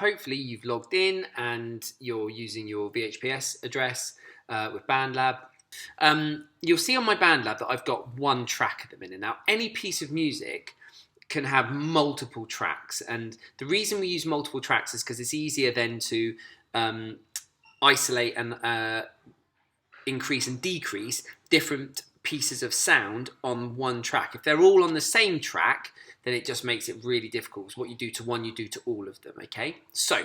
hopefully you've logged in and you're using your VHPS address with BandLab. You'll see on my BandLab that I've got one track at the minute. Now, any piece of music can have multiple tracks, and the reason we use multiple tracks is because it's easier then to isolate and increase and decrease different pieces of sound on one track. If they're all on the same track, then it just makes it really difficult. So what you do to one, you do to all of them, okay? So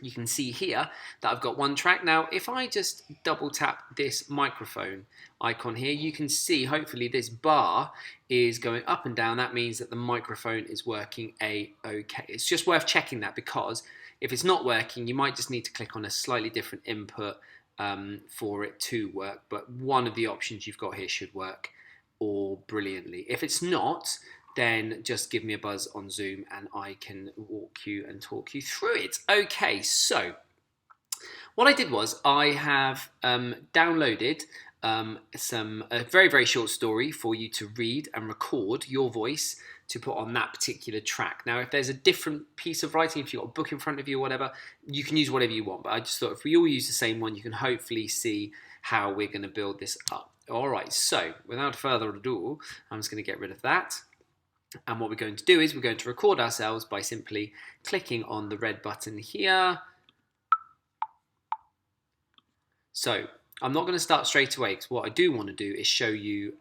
you can see here that I've got one track. Now, if I just double tap this microphone icon here, you can see hopefully this bar is going up and down. That means that the microphone is working okay. It's just worth checking that, because if it's not working, you might just need to click on a slightly different input for it to work. But one of the options you've got here should work all brilliantly. If it's not, then just give me a buzz on Zoom and I can walk you and talk you through it. Okay, so what I did was I have downloaded a very, very short story for you to read and record your voice to put on that particular track. Now, if there's a different piece of writing, if you've got a book in front of you or whatever, you can use whatever you want. But I just thought if we all use the same one, you can hopefully see how we're going to build this up. All right, so without further ado, I'm just going to get rid of that. And what we're going to do is we're going to record ourselves by simply clicking on the red button here. So I'm not going to start straight away, because what I do want to do is show you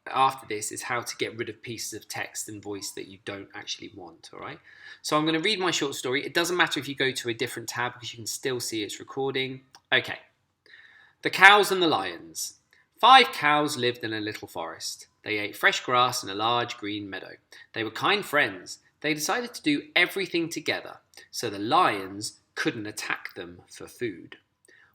after this is how to get rid of pieces of text and voice that you don't actually want, all right? So I'm going to read my short story. It doesn't matter if you go to a different tab, because you can still see it's recording. Okay. The Cows and the Lions. 5 cows lived in a little forest. They ate fresh grass in a large green meadow. They were kind friends. They decided to do everything together, so the lions couldn't attack them for food.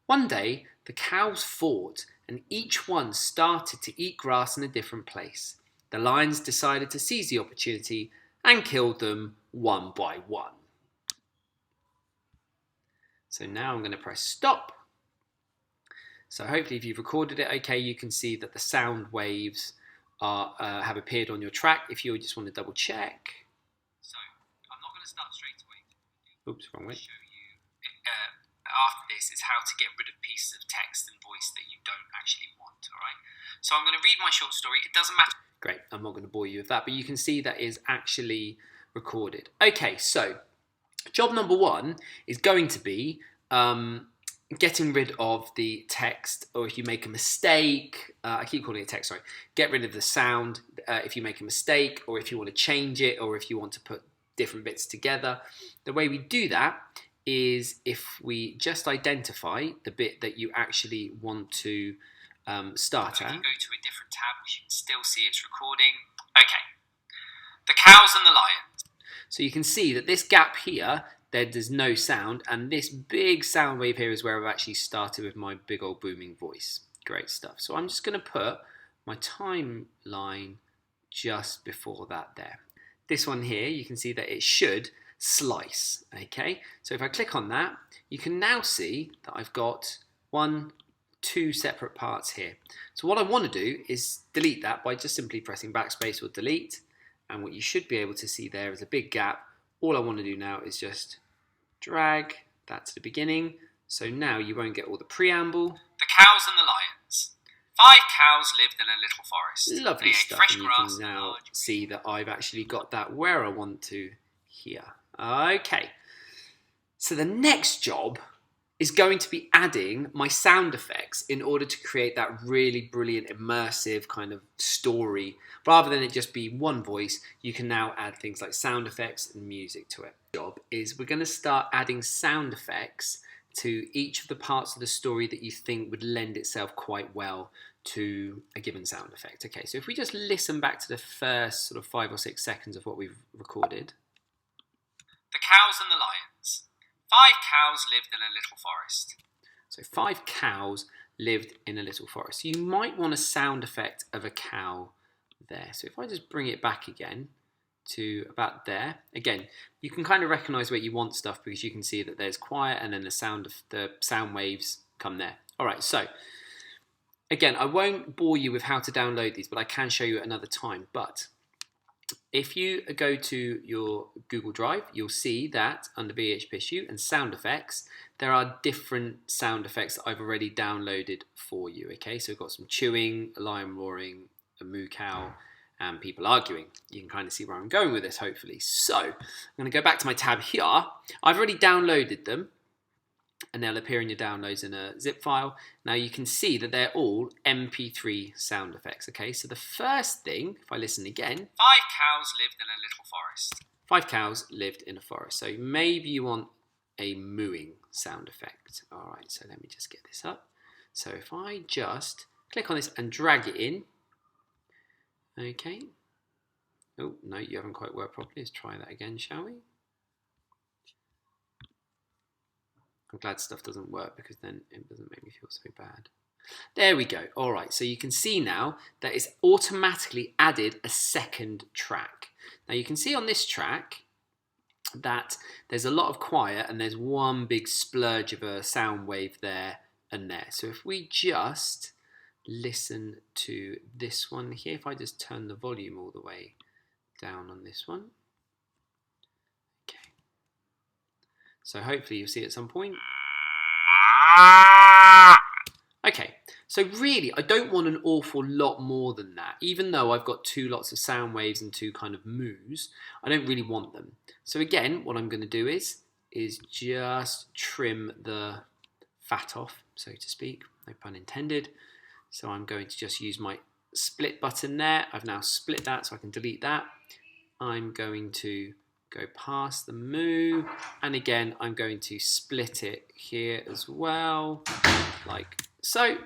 One day, the cows fought, and each one started to eat grass in a different place. The lions decided to seize the opportunity and killed them one by one. So now I'm going to press stop. So hopefully if you've recorded it okay, you can see that the sound waves have appeared on your track. If you just want to double check. So I'm not going to start straight away. Oops, wrong way. Show you after this is how to get rid of pieces of text and voice that you don't actually want, all right? So I'm going to read my short story. It doesn't matter. Great, I'm not going to bore you with that, but you can see that is actually recorded. Okay, so job number 1 is going to be getting rid of the text, or if you make a mistake, I keep calling it text, sorry, get rid of the sound if you make a mistake, or if you want to change it, or if you want to put different bits together. The way we do that is if we just identify the bit that you actually want to start at. If you go to a different tab, which you can still see it's recording. Okay. The Cows and the Lions. So you can see that this gap here, there's no sound, and this big sound wave here is where I've actually started with my big old booming voice. Great stuff. So I'm just going to put my timeline just before that there. This one here, you can see that it should slice, okay? So if I click on that, you can now see that I've got 2 separate parts here. So what I want to do is delete that by just simply pressing backspace or delete, and what you should be able to see there is a big gap. All I want to do now is just drag that to the beginning, so now you won't get all the preamble. The Cows and the Lions. 5 cows lived in a little forest. Lovely stuff, and you can now see that I've actually got that where I want to here. Okay, so the next job is going to be adding my sound effects in order to create that really brilliant immersive kind of story. Rather than it just be one voice, you can now add things like sound effects and music to it. Job is we're going to start adding sound effects to each of the parts of the story that you think would lend itself quite well to a given sound effect. Okay, so if we just listen back to the first sort of 5 or 6 seconds of what we've recorded. The Cows and the Lions. 5 cows lived in a little forest. So 5 cows lived in a little forest. You might want a sound effect of a cow there. So if I just bring it back again to about there, again, you can kind of recognize where you want stuff because you can see that there's quiet and then the sound waves come there. All right, so again, I won't bore you with how to download these, but I can show you at another time. But if you go to your Google Drive, you'll see that under VHPSu and sound effects, there are different sound effects that I've already downloaded for you. Okay, so we've got some chewing, a lion roaring, a moo cow, and people arguing. You can kind of see where I'm going with this, hopefully. So I'm going to go back to my tab here. I've already downloaded them, and they'll appear in your downloads in a zip file. Now you can see that they're all MP3 sound effects. Okay, so the first thing, if I listen again, 5 cows lived in a little forest. 5 cows lived in a forest. So maybe you want a mooing sound effect. All right, so let me just get this up. So if I just click on this and drag it in, okay. Oh, no, you haven't quite worked properly. Let's try that again, shall we? I'm glad stuff doesn't work because then it doesn't make me feel so bad. There we go. All right, so you can see now that it's automatically added a second track. Now you can see on this track that there's a lot of quiet and there's one big splurge of a sound wave there and there. So if we just listen to this one here, if I just turn the volume all the way down on this one. Okay. So hopefully you'll see at some point. Okay, so really I don't want an awful lot more than that. Even though I've got 2 lots of sound waves and 2 kind of moos, I don't really want them. So again, what I'm going to do is just trim the fat off, so to speak, no pun intended. So I'm going to just use my split button there. I've now split that so I can delete that. I'm going to go past the moo, and again I'm going to split it here as well, like so.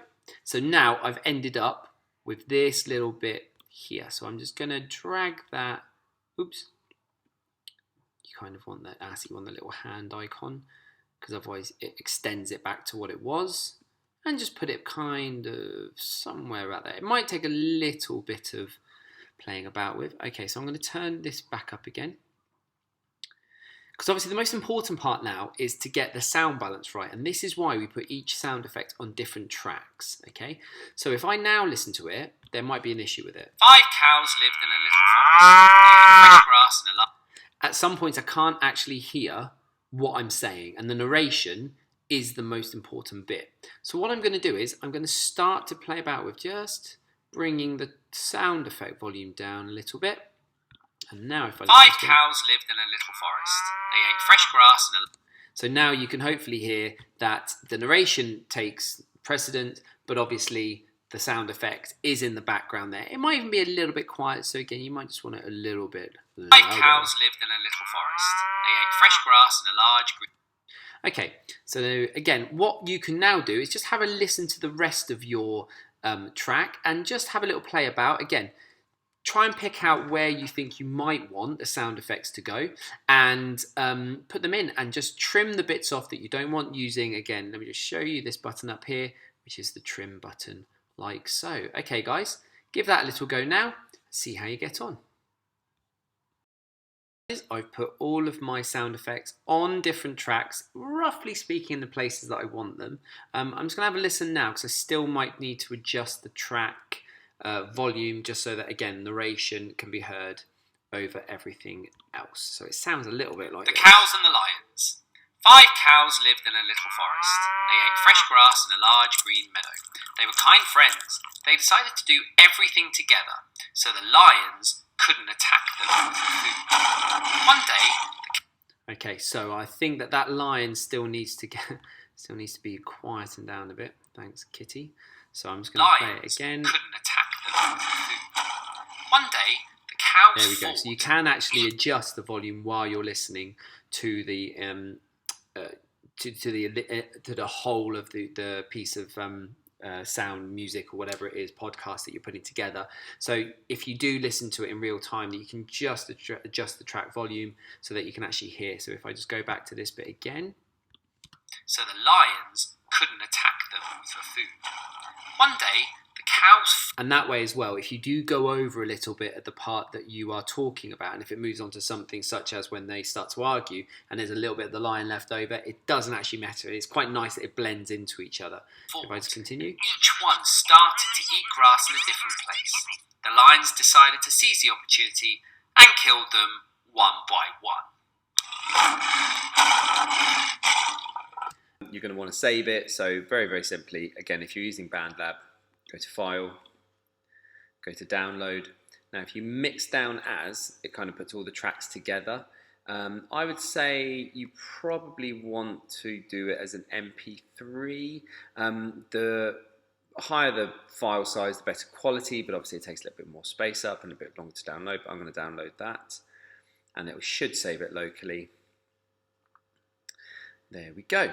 So now I've ended up with this little bit here. So I'm just going to drag that. Oops. You kind of want that, so you want the little hand icon, because otherwise it extends it back to what it was. And just put it kind of somewhere out there. It might take a little bit of playing about with. Okay, so I'm going to turn this back up again. Because obviously the most important part now is to get the sound balance right. And this is why we put each sound effect on different tracks. Okay, so if I now listen to it, there might be an issue with it. 5 cows lived in a little forest. They ate fresh grass and a lot. At some points I can't actually hear what I'm saying. And the narration is the most important bit. So what I'm going to do is I'm going to start to play about with just bringing the sound effect volume down a little bit. And now if I 5 cows lived in a little forest. They ate fresh grass and a... So now you can hopefully hear that the narration takes precedent, but obviously the sound effect is in the background there. It might even be a little bit quiet, so again you might just want it a little bit louder. 5 cows lived in a little forest. They ate fresh grass and a large green... Okay, so again, what you can now do is just have a listen to the rest of your track and just have a little play about. Again, try and pick out where you think you might want the sound effects to go and put them in, and just trim the bits off that you don't want using. Again, let me just show you this button up here, which is the trim button, like so. Okay, guys, give that a little go now. See how you get on. I've put all of my sound effects on different tracks, roughly speaking in the places that I want them. I'm just going to have a listen now because I still might need to adjust the track volume just so that, again, narration can be heard over everything else. So it sounds a little bit like The Cows and the Lions. 5 cows lived in a little forest. They ate fresh grass in a large green meadow. They were kind friends. They decided to do everything together, so the lions couldn't attack them for food. One day... Okay, so I think that lion still needs to be quietened down a bit. Thanks, Kitty. So I'm just going to play it again. Couldn't attack them for food. One day, the cows... There we go. So you can actually adjust the volume while you're listening to the to the whole of the piece of sound, music, or whatever it is, podcast that you're putting together. So if you do listen to it in real time, you can just adjust the track volume so that you can actually hear. So if I just go back to this bit again. So the lions couldn't attack them for food. One day, the cows... And that way as well, if you do go over a little bit at the part that you are talking about, and if it moves on to something such as when they start to argue, and there's a little bit of the lion left over, it doesn't actually matter. It's quite nice that it blends into each other. If I just continue. Each one started to eat grass in a different place. The lions decided to seize the opportunity and killed them one by one. You're going to want to save it, so very, very simply, again, if you're using BandLab, go to File, go to Download. Now, if you mix down as, it kind of puts all the tracks together. I would say you probably want to do it as an MP3. The higher the file size, the better quality, but obviously it takes a little bit more space up and a bit longer to download, but I'm going to download that, and it should save it locally. There we go.